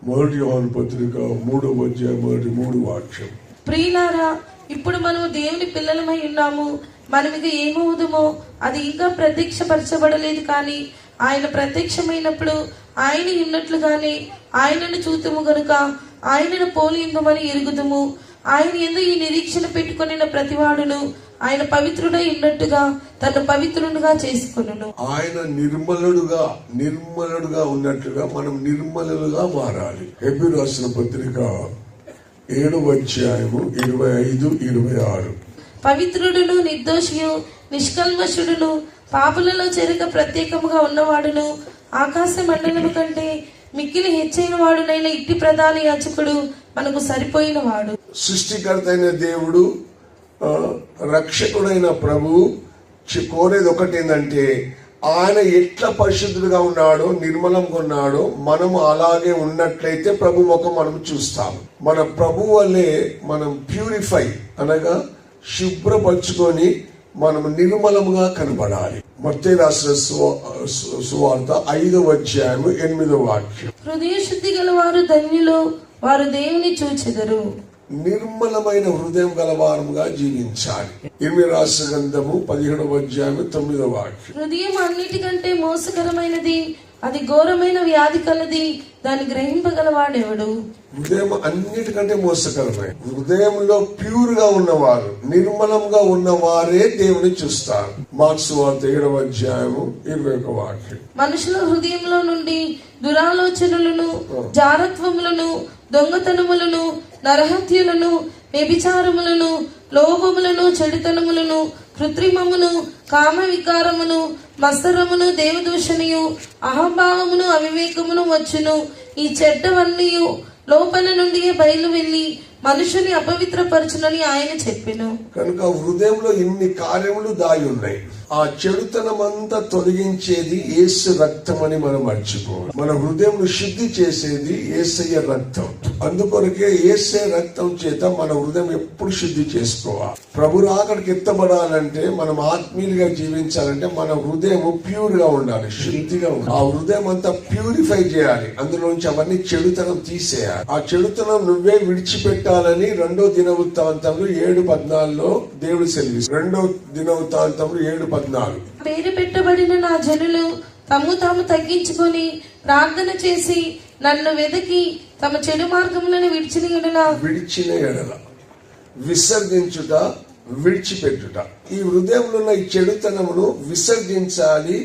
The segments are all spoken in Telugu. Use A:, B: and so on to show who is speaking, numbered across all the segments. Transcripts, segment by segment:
A: మొదటి యోహాను పత్రిక 3వ అధ్యాయం 3వ వాక్యం.
B: ప్రియులారా, ఇప్పుడు మనము దేవుని పిల్లలమై ఉన్నాము. మనమిది ఏమవుదుమో అది ఇంకా ప్రత్యక్షపరచబడలేదు, కానీ ఆయన ప్రత్యక్షమైనప్పుడు ఆయన ఉన్నట్లుగానే ఆయనను చూతుము గనుక ఆయనను పోలి ఉందమని ఎరుగుదుము. ఆయన యందు ఈ నిరీక్షణ పెట్టుకొనిన ప్రతివాడును ఆయన పవిత్రుడై ఉన్నట్టుగా తను పవిత్రుడుగా చేసుకొనును.
A: ఆయన నిర్మలుడుగా ఉన్నట్లుగా మనం నిర్మలులుగా మారాలి. హెబ్రీ రాసిన పత్రిక 7వ అధ్యాయము 25-26.
B: పవిత్రుడును నిర్దోషియు నిష్కల్మషుడును పాపులలో చేరక ప్రత్యేకముగా ఉన్నవాడును ఆకాశ మండలము కంటే మిక్కిలి హెచ్చైన వాడునైన ఇట్టి ప్రధాన యాజకుడు మనకు సరిపోయిన వాడు.
A: సృష్టికర్త అయిన దేవుడు, రక్షకుడైన ప్రభువు కోరేది ఒకటేందంటే ఆయన ఎట్లా పరిశుద్ధుడుగా ఉన్నాడో, నిర్మలంగా ఉన్నాడో మనము అలాగే ఉన్నట్లయితే ప్రభు ముఖం మనం చూస్తాము. మన ప్రభు వల్లే మనం ప్యూరిఫై అనగా శుభ్రపరచుకొని మనం నిర్మలముగా కనబడాలి. మత్తయి రాసిన సువార్త 5వ అధ్యాయము 8వ వాక్యం.
B: హృదయ శుద్ధి గల వారు ధన్యులు, వారు దేవుని చూచెదరు.
A: నిర్మలమైన హృదయం గలవారముగా జీవించాలి. ఇర్మీయా రాసిన గ్రంథము 17వ అధ్యాయము 9వ వాక్యం.
B: హృదయం అన్నిటికంటే మోసకరమైనది, అది ఘోరమైన వ్యాధి కలది, దాన్ని గ్రహింపగలవాడెవడు?
A: హృదయం అన్నిటికంటే మోసకరమైన హృదయంలో ప్యూర్ గా ఉన్నవారు, నిర్మలంగా ఉన్నవారే దేవుని చూస్తారు. మార్క్స్ వార్త 7వ అధ్యాయము 21వ వాక్యం.
B: మనుషుల హృదయంలో నుండి దురాలోచనలను, జారత్వములను, దొంగతనములను, నరహత్యలను, వ్యభిచారములను, లోభములను, చెడుతనములను, కృత్రిమమును, కామ వికారమును, మత్సరమును, దేవదూషణయు, అహంభావమును, అవివేకమును వచ్చును. ఈ చెడ్డవన్నీ లోపల నుండి బయలు వెళ్లి మనుషుని అపవిత్రపరచునని ఆయన చెప్పెను.
A: కనుక హృదయంలో ఇన్ని కార్యములు దాగి ఉన్నాయి. ఆ చెడుతనం అంతా తొలగించేది యేసు రక్తం అని మనం మర్చిపోవాలి. మన హృదయం శుద్ధి చేసేది యేసయ్య రక్తం. అందుకొరకే యేసయ్య రక్తం చేత మన హృదయం ఎప్పుడు శుద్ధి చేసుకోవాలి. ప్రభు రాకడికి ఎత్తబడాలంటే, మనం ఆత్మీయులుగా జీవించాలంటే మన హృదయం ప్యూర్ గా ఉండాలి, శుద్ధిగా ఉండాలి. ఆ హృదయం అంతా ప్యూరిఫై చేయాలి. అందులోంచి అవన్నీ చెడుతనం తీసేయాలి. ఆ చెడుతనం నువ్వే విడిచిపెట్టాలని 2వ దినవృత్తాంతంలో 7:14 దేవుడు సెలవిస్తాడు. 2వ దినవృత్తాంతంలో 7:14.
B: పేరు పెట్టబడిన నా జనులు తమ్ము తాము తగ్గించుకొని ప్రార్థన చేసి నన్ను వెదకి తమ చెడు మార్గములను విడిచిన ఎడల
A: విసర్జించుట, విడిచిపెట్టుట. ఈ హృదయంలో ఉన్న ఈ చెడుతనమును విసర్జించాలి,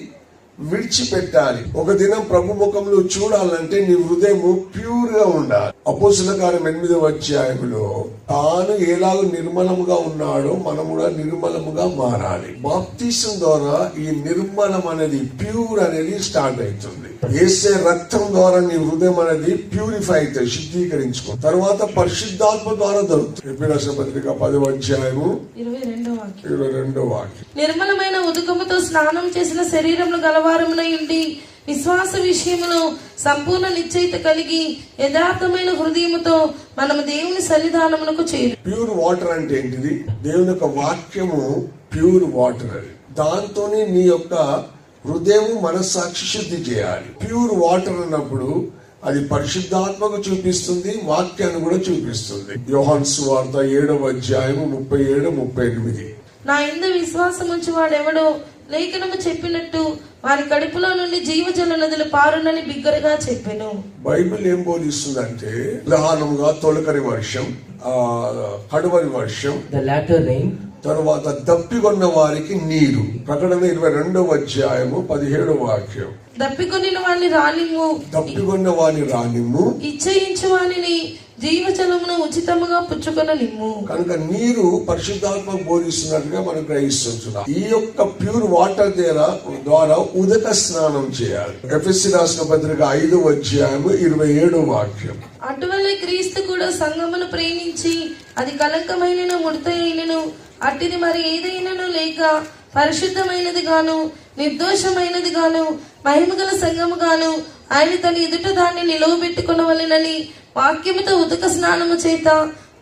A: విడిచిపెట్టాలి. ఒక దినం ప్రభు ముఖంలో చూడాలంటే నీ హృదయం ప్యూర్ గా ఉండాలి. అపోస్తుల కార్యం 8వ అధ్యాయంలో తాను ఎలాగో నిర్మలముగా ఉన్నాడో మనం కూడా నిర్మలముగా మారాలి. బాప్తిసం ద్వారా ఈ నిర్మలం అనేది, ప్యూర్ అనేది స్టార్ట్ అవుతుంది. యేసే రక్తం ద్వారా నీ హృదయం అనేది ప్యూరిఫై అవుతుంది, శుద్ధీకరించుకో. తర్వాత పరిశుద్ధాత్మ ద్వారా దొరుకుతుంది. ఎఫెసీయుల పత్రిక 10వ అధ్యాయము 22వ వాక్యం.
B: నిర్మలమైన ఉదుకముతో స్నానం చేసిన శరీరమును గలవారమునై ఉండి విశ్వాస విషయములో సంపూర్ణ నిశ్చయిత కలిగి యథార్థమైన హృదయముతో మనము దేవుని సన్నిధానమునకు చేరు.
A: ప్యూర్ వాటర్ అంటే ఏంటిది? దేవుని యొక్క వాక్యము ప్యూర్ వాటర్. అది దాంతోనే నీ యొక్క హృదయము, మనస్సాక్షి శుద్ధి చేయాలి. ప్యూర్ వాటర్ అన్నప్పుడు అది పరిశుద్ధాత్మకు చూపిస్తుంది, వాక్యాన్ని కూడా చూపిస్తుంది. యోహాను సువార్త 7వ అధ్యాయము 37-38.
B: నా యందు విశ్వాసం ఉంచి వాడెవడో లేఖనము చెప్పినట్టు వారి కడుపులో నుండి జీవజల నదులు పారునని బిగ్గరగా చెప్పెను.
A: బైబిల్ ఏం బోధిస్తుందంటే, ప్రధానంగా తొలకరి వర్షం, కడువరి వర్షం,
C: the latter rain,
A: తర్వాత దప్పికొన్న వారికి నీరు. ప్రకటన 22వ అధ్యాయము 17వ వాక్యం.
B: దప్పికొనిన వాని రానిమ్ము,
A: దప్పికొన్న వాని రానిమ్ము,
B: ఇచ్చయించు వానిని జీవజలమును ఉచితముగా పుచ్చుకొన నిమ్ము.
A: కనుక నీరు పరిశుద్ధాత్మ బోధిస్తున్నట్టుగా మనం గ్రహిస్తున్నాం. ఈ యొక్క ప్యూర్ వాటర్ ద్వారా ఉదక స్నానం చేయాలి. ఎఫెసీ రాసిన పత్రిక 5వ అధ్యాయము 27వ వాక్యం.
B: అటువలే క్రీస్తు కూడా సంఘమును ప్రేమించి అది కలంకమైన ముడత అయినను అట్టిది మరి ఏదైనాను లేక పరిశుద్ధమైనది గాను నిర్దోషమైనది గాను మహిమగల సంఘము గాను ఆయన తన ఎదుట దాన్ని నిలవబెట్టుకొనవలెనని వాక్యముతో ఉదక స్నానము చేత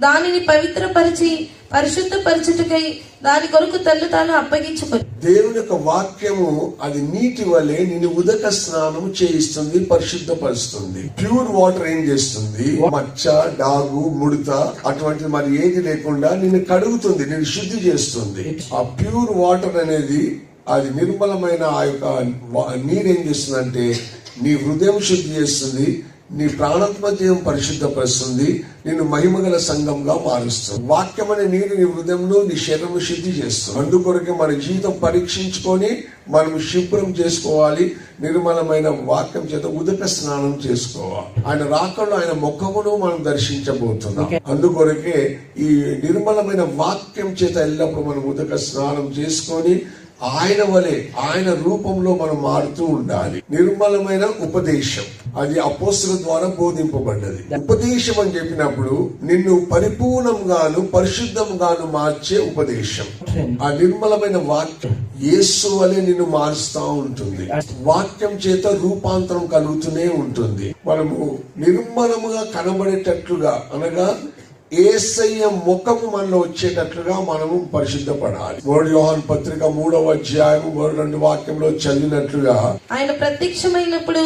B: దానిని పవిత్రపరిచి పరిశుద్ధపరచుటకై దాని కొరకు తన్ను తాను అప్పగించుకొని.
A: దేవుని యొక్క వాక్యము అది నీటి వలె నిన్ను ఉదక స్నానం చేయిస్తుంది, పరిశుద్ధపరుస్తుంది. ప్యూర్ వాటర్ ఏం చేస్తుంది? మచ్చ, డాగు, ముడత అటువంటి మరి ఏది లేకుండా నిన్ను కడుగుతుంది, నిన్ను శుద్ధి చేస్తుంది. ఆ ప్యూర్ వాటర్ అనేది అది నిర్మలమైన ఆ యొక్క నీరు ఏం చేస్తుందంటే నీ హృదయం శుద్ధి చేస్తుంది, నీ ప్రాణాత్మ జీవం పరిశుద్ధపరుస్తుంది, నిన్ను మహిమగల సంఘంగా మారుస్తుంది. వాక్యం అనే నీరు నీ హృదయంలో నీ శరీరం శుద్ధి చేస్తుంది. అందుకొరకే మన జీవితం పరీక్షించుకొని మనం శుభ్రం చేసుకోవాలి. నిర్మలమైన వాక్యం చేత ఉదక స్నానం చేసుకోవాలి. ఆయన రాకడలో ఆయన ముఖమును మనం దర్శించబోతున్నాం. అందుకొరకే ఈ నిర్మలమైన వాక్యం చేత ఎల్లప్పుడూ మనం ఉదక స్నానం చేసుకొని ఆయన వలె ఆయన రూపంలో మనం మారుతూ ఉండాలి. నిర్మలమైన ఉపదేశం అది అపోస్తుల ద్వారా బోధింపబడ్డది. ఉపదేశం అని చెప్పినప్పుడు నిన్ను పరిపూర్ణంగాను పరిశుద్ధంగాను మార్చే ఉపదేశం. ఆ నిర్మలమైన వాక్యం యేసు వలె నిన్ను మారుస్తూ ఉంటుంది. వాక్యం చేత రూపాంతరం కలుగుతూనే ఉంటుంది. మనము నిర్మలముగా కనబడేటట్లుగా అనగా యేసయ్య ముఖము మనలో వచ్చేటట్లుగా మనము పరిశుద్ధపడాలి. 1 యోహాను పత్రిక 3వ అధ్యాయం 2 వాక్యంలో చదివినట్లుగా
B: ఆయన ప్రత్యక్షమైనప్పుడు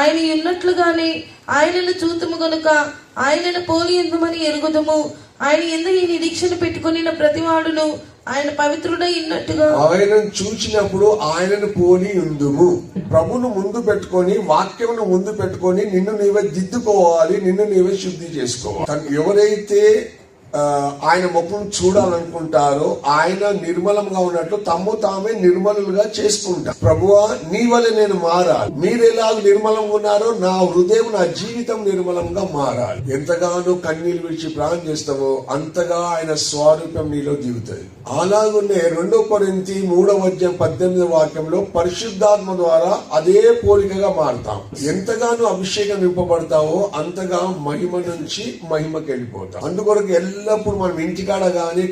B: ఆయన ఉన్నట్లుగానే ఆయనను చూతుము గనుక ఆయనను పోలి ఎందుమని ఎరుగుదము. ఆయన ఎందుకు ఈ నిరీక్షణ పెట్టుకుని ప్రతివాడును ఆయన పవిత్రుడై ఉన్నట్టుగా
A: ఆయనను చూచినప్పుడు ఆయనను పోలి ఉందుము. ప్రభును ముందు పెట్టుకొని వాక్యమును ముందు పెట్టుకొని నిన్ను నీవే దిద్దుకోవాలి, నిన్ను నీవే శుద్ధి చేసుకోవాలి. ఎవరైతే ఆయన ముఖం చూడాలనుకుంటారో ఆయన నిర్మలంగా ఉన్నట్లు తమ్ము తామే నిర్మలుగా చేసుకుంటారు. ప్రభువా నీ వల్ల నేను మారాలి, మీరు ఎలాగ నిర్మలంగా ఉన్నారో నా హృదయం నా జీవితం నిర్మలంగా మారాలి. ఎంతగానో కన్నీళ్ళు విడిచి ప్రాణం చేస్తావో అంతగా ఆయన స్వరూపం నీలో దిగుతుంది. అలాగునే 2 కొరింథీ 3వ అధ్యాయం 18వ వాక్యంలో పరిశుద్ధాత్మ ద్వారా అదే పోలికగా మారుతాం. ఎంతగానో అభిషేకం నింపబడతావో అంతగా మహిమ నుంచి మహిమకి వెళ్ళిపోతాం. అందుకొరకు ఎల్లప్పుడు మనం ఇంటికాడ గాని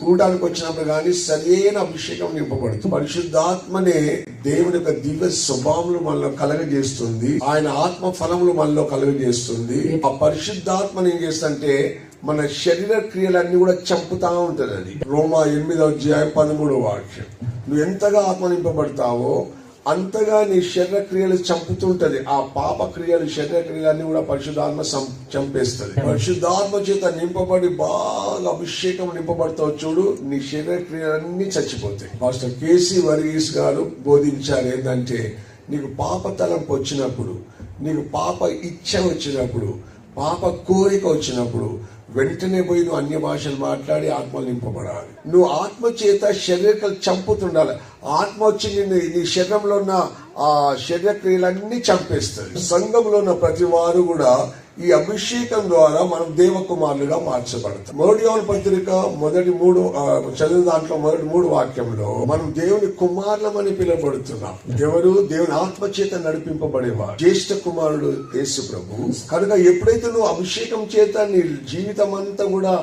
A: కూటానికి వచ్చినప్పుడు గాని సరైన అభిషేకం నింపబడుతుంది. పరిశుద్ధాత్మనే దేవుని యొక్క దివ్య స్వభావములు మనలో కలగజేస్తుంది, ఆయన ఆత్మ ఫలములు మనలో కలగజేస్తుంది. ఆ పరిశుద్ధాత్మను ఏం చేస్తుంటే మన శరీర క్రియలన్నీ కూడా చంపుతా ఉంటది. అది రోమా 8వ అధ్యాయం 13వ వాక్యం. నువ్వు ఎంతగా ఆత్మ నింపబడతావో అంతగా నీ శరీర క్రియలు చంపుతుంటది. ఆ పాప క్రియలు శరీర క్రియలన్నీ కూడా పరిశుద్ధాత్మ చంపేస్తుంది. పరిశుద్ధాత్మ చేత నింపబడి బాగా అభిషేకం నింపబడతావు చూడు, నీ శరీర క్రియలన్నీ చచ్చిపోతాయి. పాస్టర్ కేసీ వర్గీస్ గారు బోధించారు ఏంటంటే నీకు పాప తలంపు వచ్చినప్పుడు, నీకు పాప ఇచ్చ వచ్చినప్పుడు, పాప కోరిక వచ్చినప్పుడు వెంటనే పోయి నువ్వు అన్య భాషలు మాట్లాడి ఆత్మలు నింపబడాలి. నువ్వు ఆత్మ చేత శరీరం చంపుతుండాలి. ఆత్మ వచ్చి నీ శరీరంలో ఉన్న ఆ శరీర క్రియలన్నీ చంపేస్తుంది. సంఘంలో ఉన్న ప్రతి వారు కూడా ఈ అభిషేకం ద్వారా మనం దేవకుమారులుగా మార్చబడతాం. 1 యోహాను పత్రిక మొదటి 3 చదివిన దాంట్లో మొదటి 3 వాక్యంలో మనం దేవుని కుమారులమని పిలువబడుతున్నాం. ఎవరు? దేవుని ఆత్మ చేత నడిపింపబడేవారు. జ్యేష్ఠ కుమారుడు యేసు ప్రభు. కనుక ఎప్పుడైతే నువ్వు అభిషేకం చేత నీ జీవితం అంతా కూడా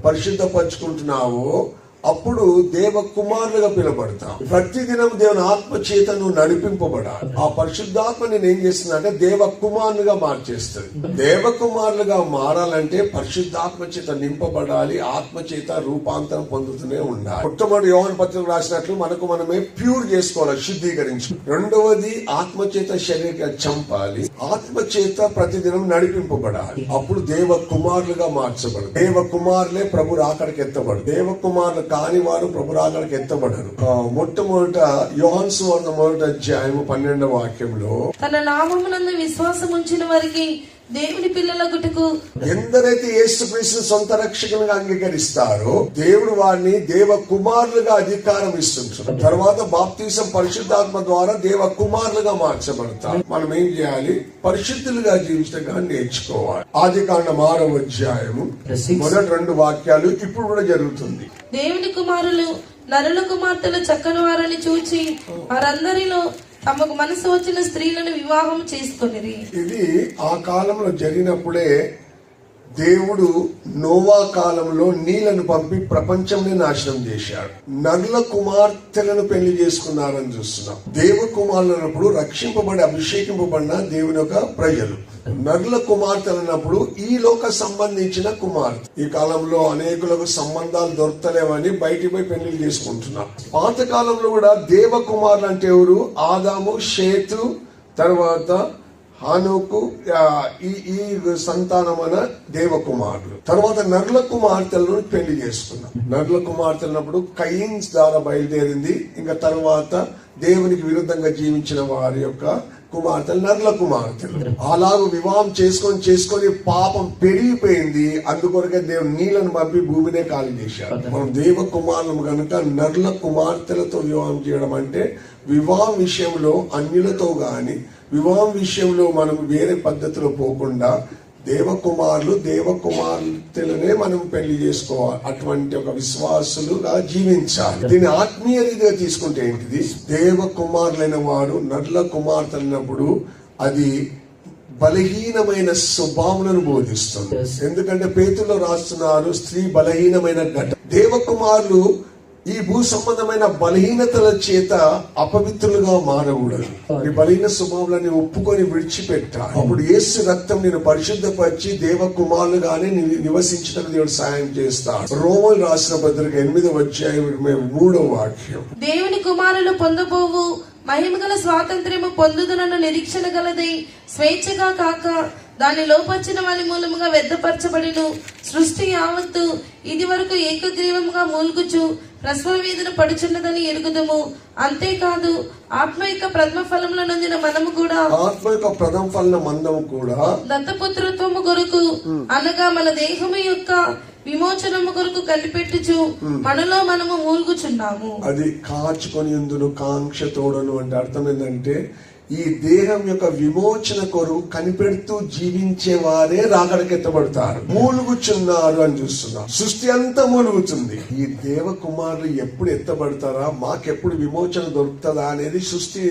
A: పరిశుద్ధపరచుకుంటున్నావో అప్పుడు దేవ కుమారులుగా పిలువబడతాం. ప్రతిదినం దేవుని ఆత్మ చేత నువ్వు నడిపింపబడాలి. ఆ పరిశుద్ధాత్మ నేను ఏం చేస్తుందంటే దేవ కుమారులుగా మార్చేస్తుంది. దేవ కుమారులుగా మారాలంటే పరిశుద్ధాత్మ చేత నింపబడాలి, ఆత్మ చేత రూపాంతరం పొందుతూనే ఉండాలి. మొట్టమొదటి యోహాను పత్రిక రాసినట్లు మనకు మనమే ప్యూర్ చేసుకోవాలి, శుద్ధీకరించి. రెండవది ఆత్మ చేత శరీరం చంపాలి, ఆత్మ చేత ప్రతిదినం నడిపింపబడాలి. అప్పుడు దేవ కుమారులుగా మార్చబడు. దేవ కుమారులే ప్రభు రాకడికి ఎత్తబడు. దేవ కుమారులు కాని వారు ప్రభు రాకడికి ఎత్తబడరు. మొట్టమొదట యోహాను సువార్త 1వ అధ్యాయం 12వ వాక్యంలో
B: తన నామమునందు విశ్వాసం ఉంచిన వారికి దేవుని పిల్లలగుటకు
A: ఎందరైతే యేసుక్రీస్తును సొంత రక్షకునిగా అంగీకరిస్తారో దేవుడు వారిని దేవ కుమారులుగా అధికారం ఇస్తుంటారు. తర్వాత బాప్తిసం పరిశుద్ధాత్మ ద్వారా దేవ కుమారులుగా మార్చబడతారు. మనం ఏం చేయాలి? పరిశుద్ధులుగా జీవించడం నేర్చుకోవాలి. ఆదికాండం 6వ అధ్యాయము మొదటి 2 వాక్యాలు ఇప్పుడు కూడా జరుగుతుంది.
B: దేవుని కుమారులు నరుల కుమార్తెలు చక్కని వారని చూచి వారందరిలో తమకు మనసు వచ్చిన స్త్రీలను వివాహం చేసుకొనిరి.
A: ఇది ఆ కాలంలో జరిగినప్పుడే దేవుడు నోవా కాలంలో నీళ్లను పంపి ప్రపంచంని నాశనం చేశాడు. నరుల కుమార్తెలను పెళ్లి చేసుకున్నారని చూస్తున్నాం. దేవ కుమారులప్పుడు రక్షింపబడి అభిషేకింపబడిన దేవుని యొక్క ప్రజలు. నరుల కుమార్తెలు అన్నప్పుడు ఈ లోక సంబంధించిన కుమార్తె. ఈ కాలంలో అనేకులకు సంబంధాలు దొరకలేవని బయటికి పోయి పెళ్లి చేసుకుంటున్నారు. పాత కాలంలో కూడా దేవ కుమారులు అంటే ఎవరు? ఆదాము, షేతు, తర్వాత హానోకు, ఈ సంతానమైన దేవకుమారులు. తర్వాత నరుల కుమార్తెలను పెళ్లి చేసుకున్నాం. నరుల కుమార్తెలన్నప్పుడు కయీన్స్ ద్వారా బయలుదేరింది. ఇంకా తర్వాత దేవునికి విరుద్ధంగా జీవించిన వారి యొక్క కుమార్తెలు నరుల కుమార్తెలు. అలాగూ వివాహం చేసుకొని పాపం పెరిగిపోయింది. అందుకొరకే దేవుడు నీళ్లను పంపి భూమినే ఖాళీ చేశారు. మనం దేవ కుమారులు కనుక నరుల కుమార్తెలతో వివాహం చేయడం అంటే వివాహం విషయంలో అన్యులతో గాని వివాహం విషయంలో మనం వేరే పద్ధతిలో పోకుండా దేవకుమార్తెలనే మనం పెళ్లి చేసుకోవాలి. అటువంటి ఒక విశ్వాసులుగా జీవించాలి. దీన్ని ఆత్మీయ రీతిగా తీసుకుంటే ఏంటిది? దేవకుమారులైన వాడు నరుల కుమార్తె అన్నప్పుడు అది బలహీనమైన స్వభావాలను బోధిస్తుంది. ఎందుకంటే పేతుల్లో రాస్తున్నారు, స్త్రీ బలహీనమైన ఘటన. దేవకుమారులు ఈ భూ సంబంధమైన బలహీనతల చేత అపవిత్రులుగా మారకూడదు. ఈ బలహీన స్వభావాలని ఒప్పుకొని విడిచిపెట్టాలి. అప్పుడు యేసు రక్తం నేను పరిశుద్ధపరిచి దేవ కుమారులుగానే నివసించడానికి దేవుడు సాయం చేస్తాడు. రోమలు రాసిన పత్రిక 8వ అధ్యాయం 3వ వాక్యం.
B: దేవుని కుమారులు పొందబోవు మహిమగల స్వాతంత్ర్యము పొందుదనన్న నిరీక్షణ గలదై స్వేచ్ఛగా కాక దాన్ని లోపర్చిన వారి మూలముగా వ్యర్థపరచబడిను. సృష్టి యావత్తు ఇది వరకు ఏకగ్రీవముగా మూల్గుచు ప్రసవ వేదన పడుచున్నదని ఎరుగుదము. అంతేకాదు ఆత్మ యొక్క ప్రథమ ఫలముల నొందిన మనము కూడా దత్తపుత్రత్వము కొరకు అనగా మన దేహము యొక్క విమోచనము కొరకు కనిపెట్టుచు మనలో మనము మూల్గుచున్నాము.
A: అది కాచుకొని ఎందును కాంక్ష తోడను అంటే అర్థం ఏంటంటే ఈ దేహం యొక్క విమోచన కొరకు కనిపెడుతూ జీవించే వారే రాకడకెత్తబడతారు. మూలుగుచున్నారు అని చూస్తున్నాం. సృష్టి అంతా మూలుగుతుంది. ఈ దేవ కుమారులు ఎప్పుడు ఎత్తబడతారా, మాకెప్పుడు విమోచన దొరుకుతుందా అనేది సృష్టి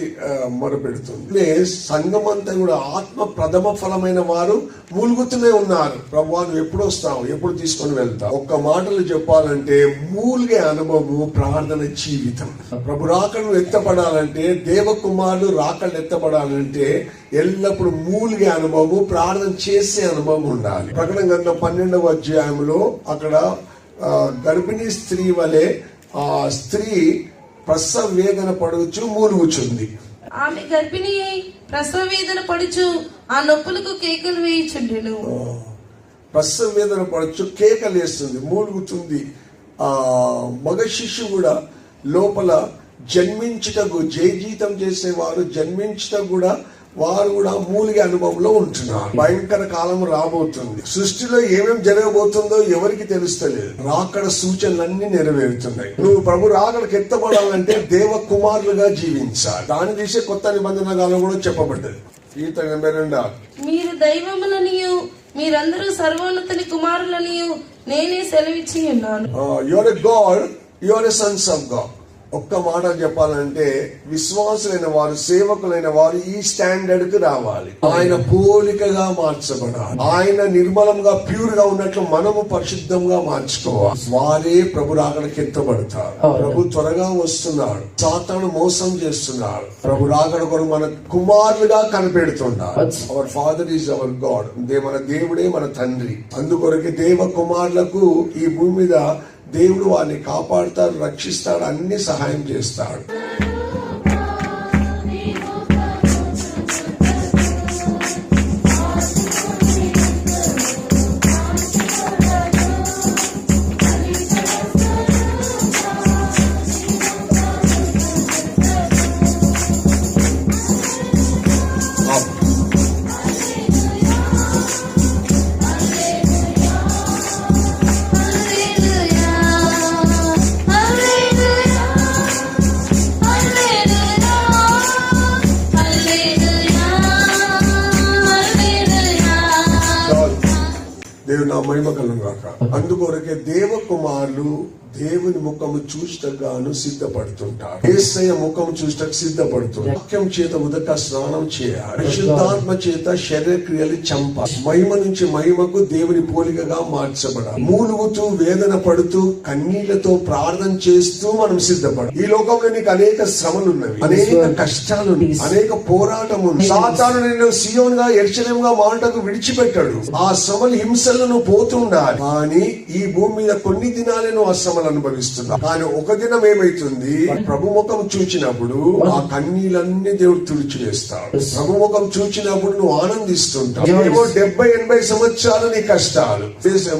A: మొరపెడుతుంది. సంఘం అంతా కూడా ఆత్మ ప్రథమ ఫలమైన వారు మూలుగుతూనే ఉన్నారు. ప్రభువా నువ్వు ఎప్పుడు వస్తావు, ఎప్పుడు తీసుకొని వెళ్తావు? ఒక్క మాటలు చెప్పాలంటే మూలిగే అనుభవం ప్రార్థన జీవితం. ప్రభు రాకడను ఎత్తపడాలంటే దేవ కుమారులు రాకడ ఎత్తపడాలంటే ఎల్లప్పుడు మూలిగే అనుభవం, ప్రార్థన చేసే అనుభవం ఉండాలి. ప్రకటన గ్రంథం 12వ అధ్యాయంలో అక్కడ గర్భిణీ స్త్రీ వలె ఆ స్త్రీ ప్రసవ వేదన పడుచు మూలుగుచుంది.
B: ఆమె గర్భిణి ప్రసవ వేదన పడుచు ఆ నొప్పులకు కేకలు వేయుచుండెను.
A: ప్రసవ వేదన పడుచు కేకలు వేస్తుంది, మూలుగుతుంది. ఆ మగ శిశువు కూడా లోపల జన్మించుటకు జయజీతం చేసేవారు జన్మించుటకు కూడా వారు కూడా మూలిగే అనుభవంలో ఉంటున్నారు. భయంకర కాలం రాబోతుంది. సృష్టిలో ఏమేమి జరగబోతుందో ఎవరికి తెలుస్తలేదు. రాకడ సూచనలన్నీ నెరవేరుతున్నాయి. నువ్వు ప్రభు రాకడకు ఎత్తబడాలంటే దేవ కుమారులుగా జీవించాలి. దాని తీసే కొత్త నిబంధన కాలం కూడా చెప్పబడ్డది. ఈత 82
B: మీరు దైవములనియు మీరందరూ సర్వోన్నతుని కుమారులనియు నేనే సెలవిచ్చి ఉన్నాను.
A: You are a God, you are a sons of God. ఒక్క మాట చెప్పాలంటే విశ్వాసులైన వారు, సేవకులైన వారు ఈ స్టాండర్డ్ కు రావాలి. ఆయన పోలికగా మార్చబడాలి. ఆయన నిర్మలంగా ప్యూర్ గా ఉన్నట్లు మనము పరిశుద్ధంగా మార్చుకోవాలి. వారే ప్రభు రాకడకి ఎత్తబడతారు. ప్రభు త్వరగా వస్తున్నాడు. సాతాను మోసం చేస్తున్నాడు. ప్రభు రాకడ కొరకు మన కుమారులుగా కనిపెడుతున్నాడు. Our father is our god. మన దేవుడే మన తండ్రి. అందుకొరకే దేవ కుమారులకు ఈ భూమి మీద దేవుడు వారిని కాపాడుతాడు, రక్షిస్తాడు, అన్ని సహాయం చేస్తాడు. దేవుని నా మహిమ కలుగును గాక. అందుకొరకే దేవ కుమారులు దేవుని ముఖము చూస్తగాను సిద్ధపడుతుంటారు. యేసయ్య ముఖము చూస్తకు సిద్ధపడుతుంది. వాక్యం చేత ఉదక స్నానం చేయాలి. పరిశుద్ధాత్మ చేత శరీర క్రియలు చంపాలి. మహిమ నుంచి మహిమకు దేవుని పోలికగా మార్చబడాలి. మూలుగుతూ వేదన పడుతూ కన్నీళ్లతో ప్రార్థన చేస్తూ మనం సిద్ధపడాలి. ఈ లోకంలో నీకు అనేక శ్రమలు ఉన్నవి, అనేక కష్టాలు, అనేక పోరాటం ఉంది. సాతాను నిన్ను సియోనుగా యెరూషలేముగా మాటకు విడిచిపెట్టాడు. ఆ శ్రమలు హింసలను పోతుండాలి. కానీ ఈ భూమి మీద కొన్ని దినాలే నువ్వు ఆ శ్రమలు అనుభవిస్తున్నావు. కానీ ఒక దినం ఏమైతుంది, ప్రభు ముఖం చూచినప్పుడు ఆ కన్నీళ్ళన్నీ దేవుడు తుడిచివేస్తాడు. ప్రభు ముఖం చూచినప్పుడు నువ్వు ఆనందిస్తుంటావు. ఏమో 70-80 సంవత్సరాలు నీ కష్టాలు.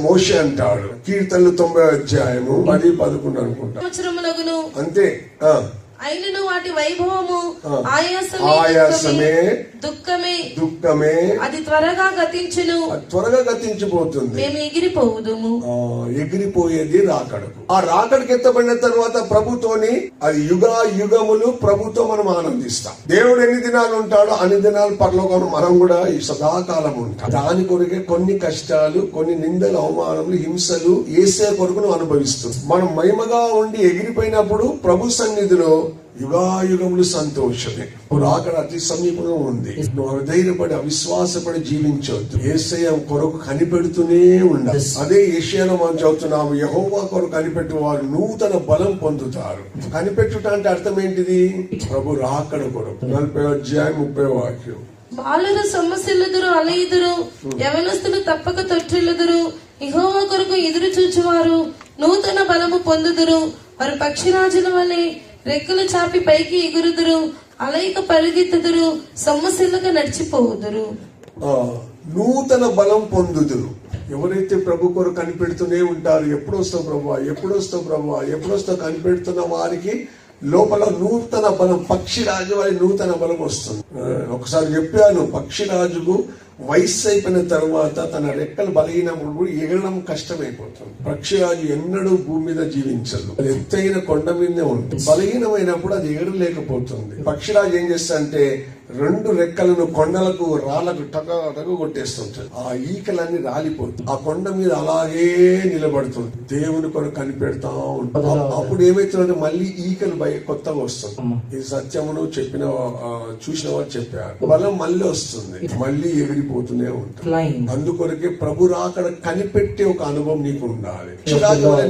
A: మోషే అంటాడు కీర్తనలు 90 అధ్యాయము 10-11 అనుకుంటా అంతే.
B: అయినను వాటి వైభవము
A: ఆయాసమే
B: దుఃఖమే అది త్వరగా గతించిపోతుంది. మేము ఎగిరిపోవుదుము.
A: ఎగిరిపోయేది రాకడకు. ఆ రాకడికి ఎత్తబడిన తర్వాత ప్రభుతోని అది యుగములు ప్రభుతో మనం ఆనందిస్తాం. దేవుడు ఎన్ని దినాలు ఉంటాడో అన్ని దినాలు పరలోకంలో మనం కూడా ఈ సదాకాలం ఉంటాం. దాని కొరకే కొన్ని కష్టాలు, కొన్ని నిందలు, అవమానములు, హింసలు యేసే కొరకు నువ్వు అనుభవిస్తుంది. మనం మహిమగా ఉండి ఎగిరిపోయినప్పుడు ప్రభు సన్నిధిలో యుగాయుగములు సంతోషమే. రాకడ అతి సమీపంగా ఉంది. నువ్వు అధైర్యపడి అవిశ్వాసపడి జీవించవద్దు. యేసయ్య కొరకు కనిపెడుతూనే ఉండాలి. అదే యెషయాలో మనం చదువుతున్నాము, యెహోవా కొరకు కనిపెట్టు వారు నూతన బలం పొందుతారు. కనిపెట్టుట అంటే అర్థం ఏంటిది? ప్రభు రాకడ కొరకు. 40 అధ్యాయం 30 వాక్యం.
B: బాలురు సొమ్మసిల్లుదురు, అలయుదురు, యవనస్తులు తప్పక తొట్టిల్లుదురు. యెహోవా కొరకు ఎదురు చూచువారు నూతన బలము పొందుదురు. వారు పక్షిరాజుల వలె రెక్కలు చాపి పైకి ఎగురుదురు, అలైక పరుగెత్తుదురు, సొమ్మసిల్లుగా నడిచిపోవుదురు.
A: నూతన బలం పొందుదురు. ఎవరైతే ప్రభు కొరకు కనిపెడుతూనే ఉంటారు, ఎప్పుడు వస్తావు ప్రభువా, ఎప్పుడు వస్తావు ప్రభువా, ఎప్పుడు వస్తావు కనిపెడుతున్న వారికి లోపల నూతన బలం, పక్షిరాజు వారి నూతన బలం వస్తుంది. ఒకసారి చెప్పాను, పక్షిరాజుకు వయస్సు అయిపోయిన తర్వాత తన రెక్కలు బలహీనప్పుడు ఎగరడం కష్టమైపోతుంది. పక్షిరాజు ఎన్నడూ భూమి మీద జీవించదు, ఎత్తైన కొండ మీదనే ఉంటుంది. బలహీనమైనప్పుడు అది ఎగరలేకపోతుంది. పక్షిరాజు ఏం చేస్తా అంటే 2 రెక్కలను కొండలకు రాళ్లకు టక కొట్టేస్తుంటది. ఆ ఈకలన్నీ రాలిపోతుంది. ఆ కొండ మీద అలాగే నిలబడుతుంది. దేవుని కొరకు కనిపెడతా ఉంటుంది. అప్పుడు ఏమైతుందంటే మళ్ళీ ఈకలు కొత్తగా వస్తుంది. ఈ సత్యమును చూసిన వారు చెప్పారు. బలం మళ్ళీ వస్తుంది, మళ్ళీ ఎగిరిపోతూనే ఉంటుంది. అందుకొరకే ప్రభు రాకడ కనిపెట్టే ఒక అనుభవం నీకు ఉండాలి.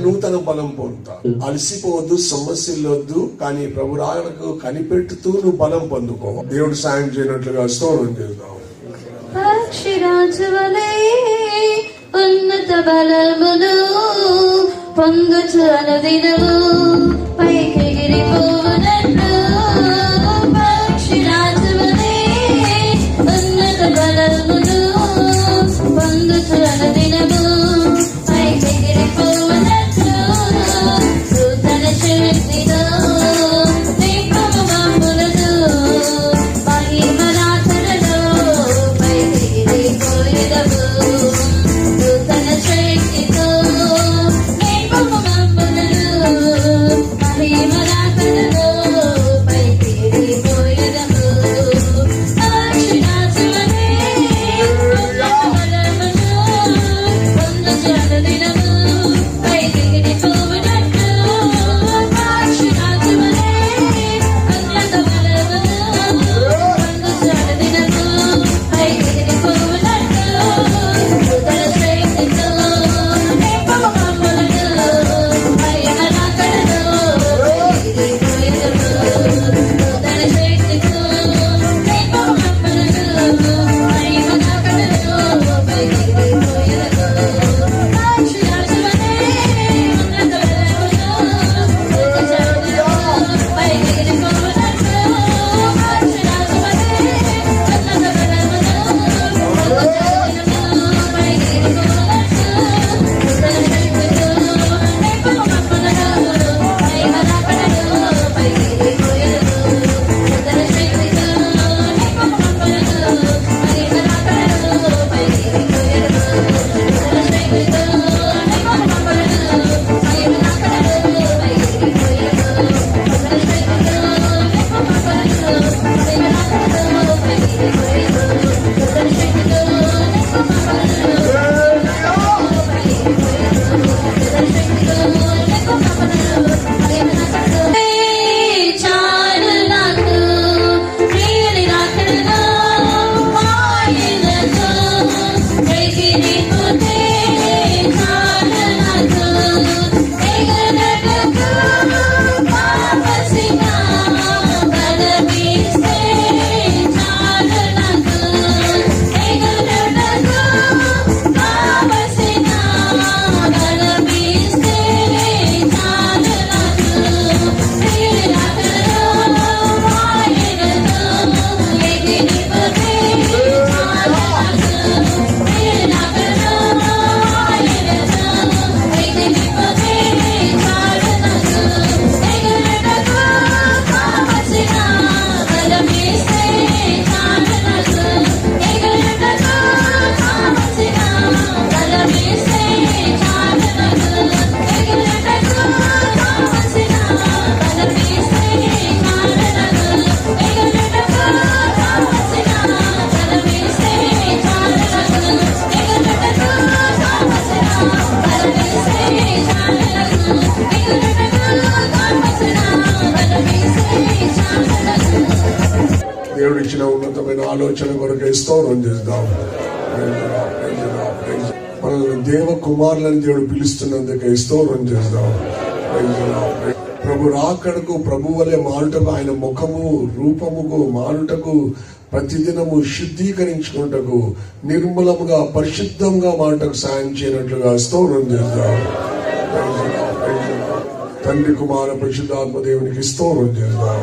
A: నూతన బలం పొందుతా. అలసిపోవద్దు, సమస్యలొద్దు, కానీ ప్రభు రాకడకు కనిపెట్టుతూ నువ్వు బలం పొందుకో. దేవుడు సాయం చేయనట్లుగా స్తోత్రం చేద్దాం.
C: పక్షిరాజు వలె ఉన్నత బలమును పొందుచు అనుదినము పైకి ఎగిరిపోవునట్లు. పక్షిరాజు వలె ఉన్నత బలమును పొందుచు అనుదినము పైకి ఎగిరిపోవునట్లు. నూతన శక్తితో
A: ఆలోచన కొరకై స్తోత్రం చేద్దాం. Praise the Lord, praise the Lord, praise the Lord. మనల్ని దేవ కుమారులని దేవుడు పిలుస్తున్నందుకై స్తోత్రం చేద్దాం. Praise the Lord, praise the Lord. ప్రభు రాకడకు ప్రభు వలె మారుటకు ఆయన ముఖము రూపముకు మారుటకు ప్రతిదినము శుద్ధీకరించుకుంటకు నిర్మలముగా పరిశుద్ధంగా మాటకు సాయం చేయనట్లుగా స్తోత్రం చేద్దాం. తండ్రి కుమార పరిశుద్ధాత్మ దేవునికి స్తోత్రం చేద్దాం.